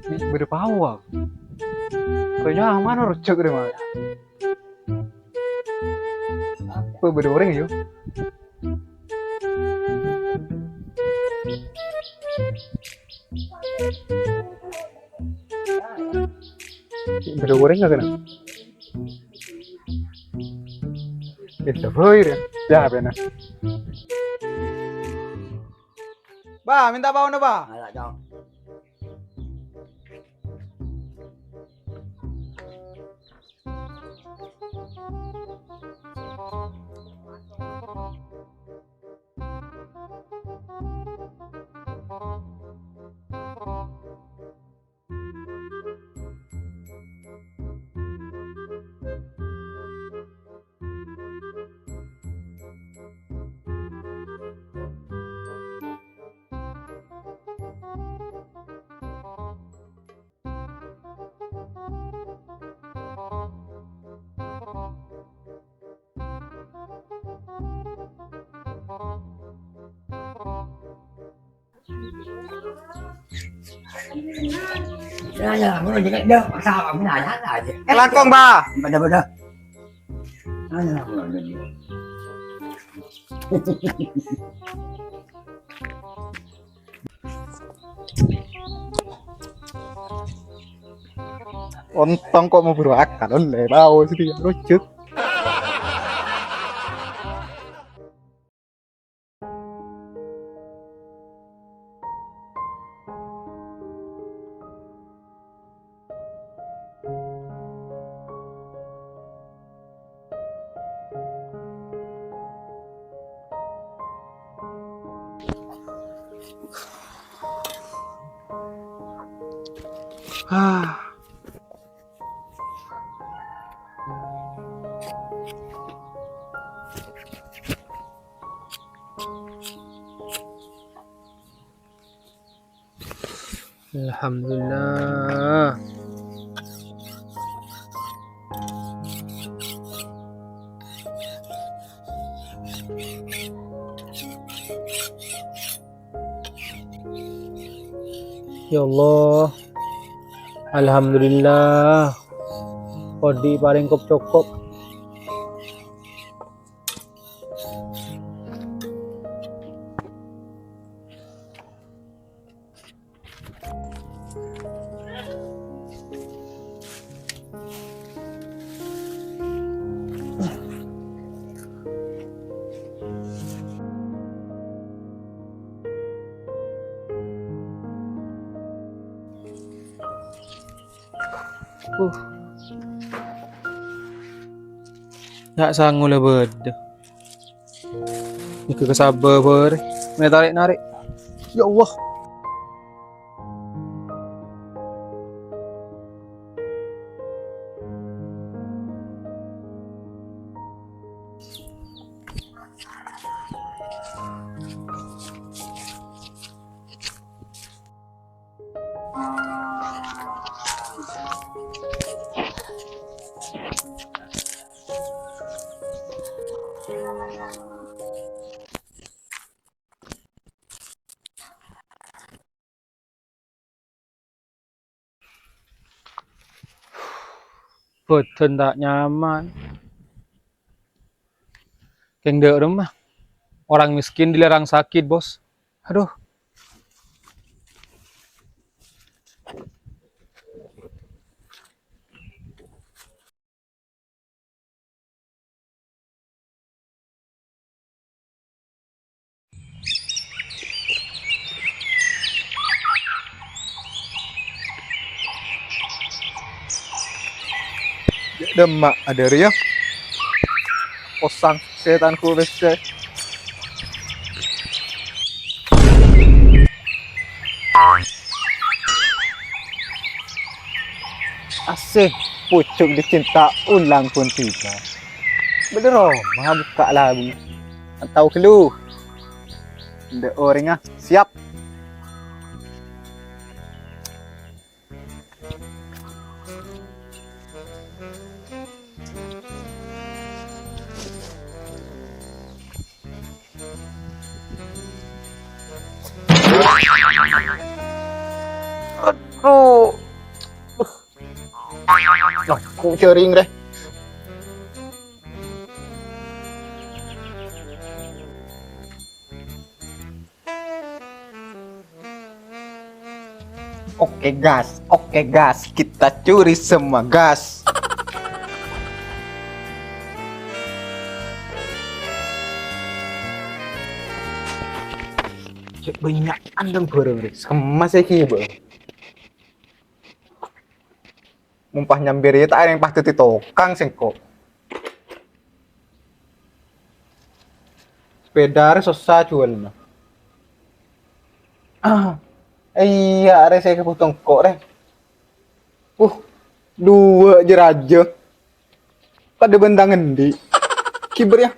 Ni berpawa. Kayaknya mana rujak deh mas. Apa berdoreng yuk? Berdoreng gak kena? Itu boy deh. Ya benar. Ba, minta bau na ba? Ala cho. Ra giờ muốn gì cái đâu sao mà cái này hết rồi. Kelangkong ba? Bener-bener. Ra giờ muốn gì. Ontong kok mau berakal lebau sih dia rujak. Alhamdulillah. Ya Allah. Alhamdulillah. Kodi paling cukup. Tak sanggup lah beda. Ini kesabar ber. Mana tarik. Ya Allah. Badan tak nyaman. Keng dek rumah. Orang miskin dilarang sakit, bos. Aduh. Demak ada ya. Osang setanku besar. Asih pucuk dicinta ulang pun tiba. Bener oh, maha buka lagu. Tahu kelu. Ndak orangnya siap. Aduh. Loh, kok cering deh. Oke gas, kita curi semua gas. Cek banyak andang bareng deh, sama saya kiba. Mumpah nyamber ya tak ada yang pasti tokang sengkok. Sepeda susah jual nah. Iya, are saya kebutuhan kok deh. Dua aja raja. Pada bentang endi. Kiber ya.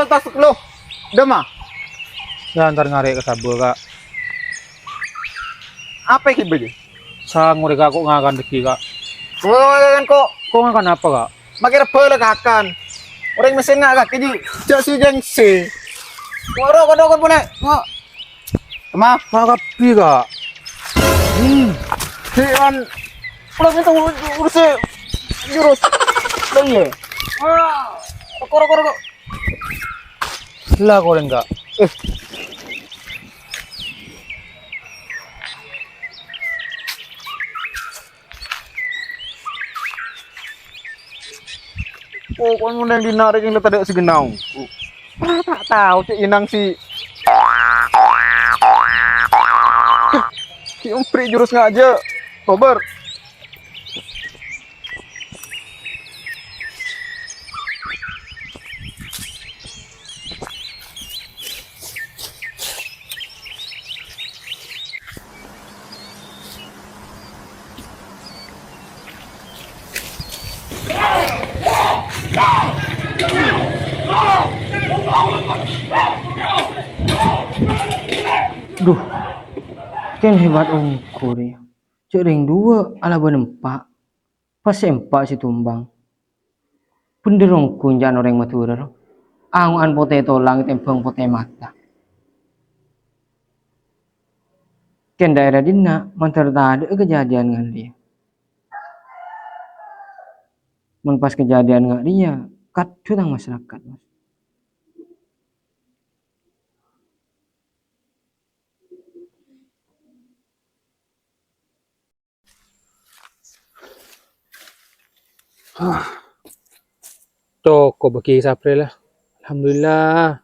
Tas lo. Udah mah. Ya ntar ngari ke sabul kak. Apa yang kiber? Sang nguri kak kok ngakan deki kak. Kan kok Kok ngakan apa kak? makin rebel kakan. Orang mesin nggak kak jadi jak si jengsi. Waro kado punya. Maaf. Makapi kak. Si an pulang itu urus jurus. Iya. Koro. Lah kau kak. Oh, kau mau neng dinarik yang letak si genau. Tak tahu cik inang si. Si umpri jurus nggak aja. Kober. Duh, kan hebat ongko deh. Cek ring dua ala benempak. Pas empak si tumbang. Penderong kunjan orang matura. Angan potato langit empeng pote mata. Ken daerah dina mantar ada kejadian dengan dia. Men pas kejadian nggak dia, kat tentang masyarakat mas. Toko bagi sapre lah. Alhamdulillah.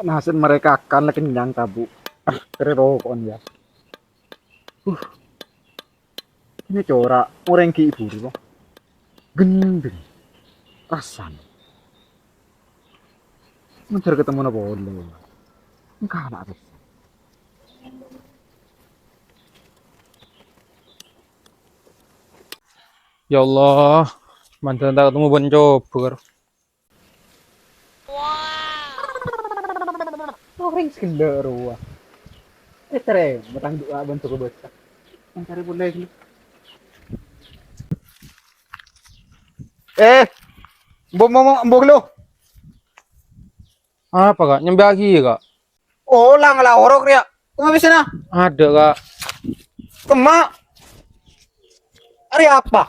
Nasen mereka akan lagi kenyang tabu. Kere rokok ya. Ini corak orang ki ibu ribu. Gendeng. Rasan. Mencari ketemu na boleh. Enggak ada apa. Ya Allah. Mantan tak ketemu bencober. Orang sekedar wah. Tere, matang doa bentuk kebesak. Mencari boleh gitu. Mbok lo. Apa kak? Nyambi lagi kak? Oh, lang lah orok ya. Kamu bisa na? Ada kak. Kemak. Hari apa?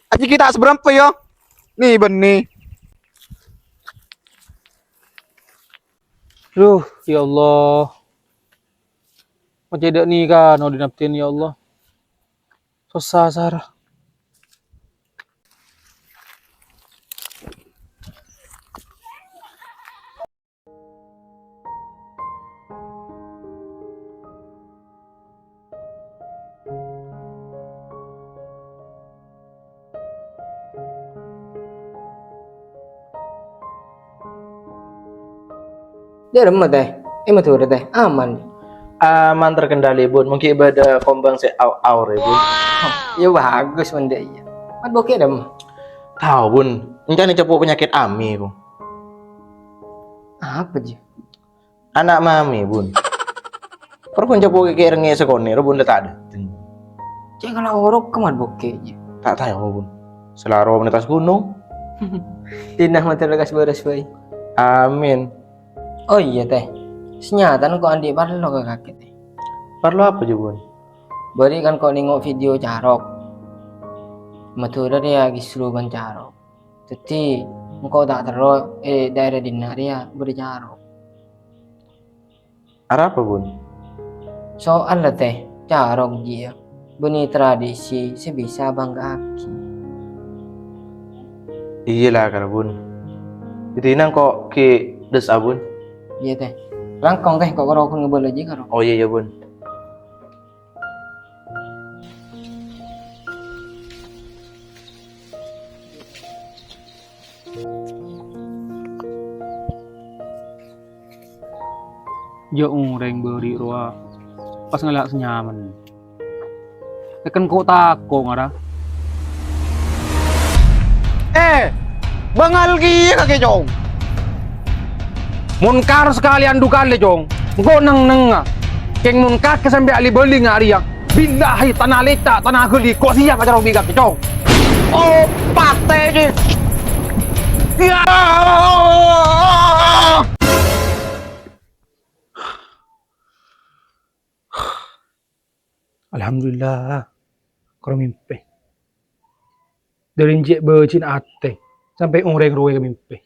Aji kita seberapa ya? Nih benih. Ya Allah. Macam tidak nih kan, mau dinaptin ya Allah. Susah, Sarah. Dia remet teh. Matura teh. Aman. Aman terkendali bun, mungkin ibadah kombang se aur ya bun. Ya bagus mende iya. Mat bokeh dem. Tahu bun, ini cepu penyakit ami ku. Apa je? Anak mami bun. Perpun cepu kayak rengi sekone, bun tak ada. Cek kalau orok kemat bokeh je. Tak tahu bun. Selaro menetas gunung. Tinah mata lekas beres bae. Amin. Oh iya teh. Senyatan kok andi parlo ke kakek teh. Perlu apa je bun? Bari kan kok nengok video carok. Matura dia lagi seru ban carok. Jadi engkau tak terus daerah dinar ya bercarok. Arah apa bun? Soal lah teh carok dia. Beni tradisi sebisa bangga aki. Iya lah karena bun. Itu inang kok ki des abun. Iya teh. Langkong teh kok karo aku ngebel aja karo. Oh iya ya bun. Ya orang beri roa. Pas ngeliat senyaman. Tekan kok tako ngara. Bangal ki kakek Jong. Munkar sekalian dukale jong. Engko neng keng munkar ke sampai ali beli ngari yang. Billahi tanah leta tanah geli kok siap aja robi gak jong. Oh, pate ki. Ya. Alhamdulillah. Kalau mimpi. Dari jek bercin ate sampai orang roe ke mimpi.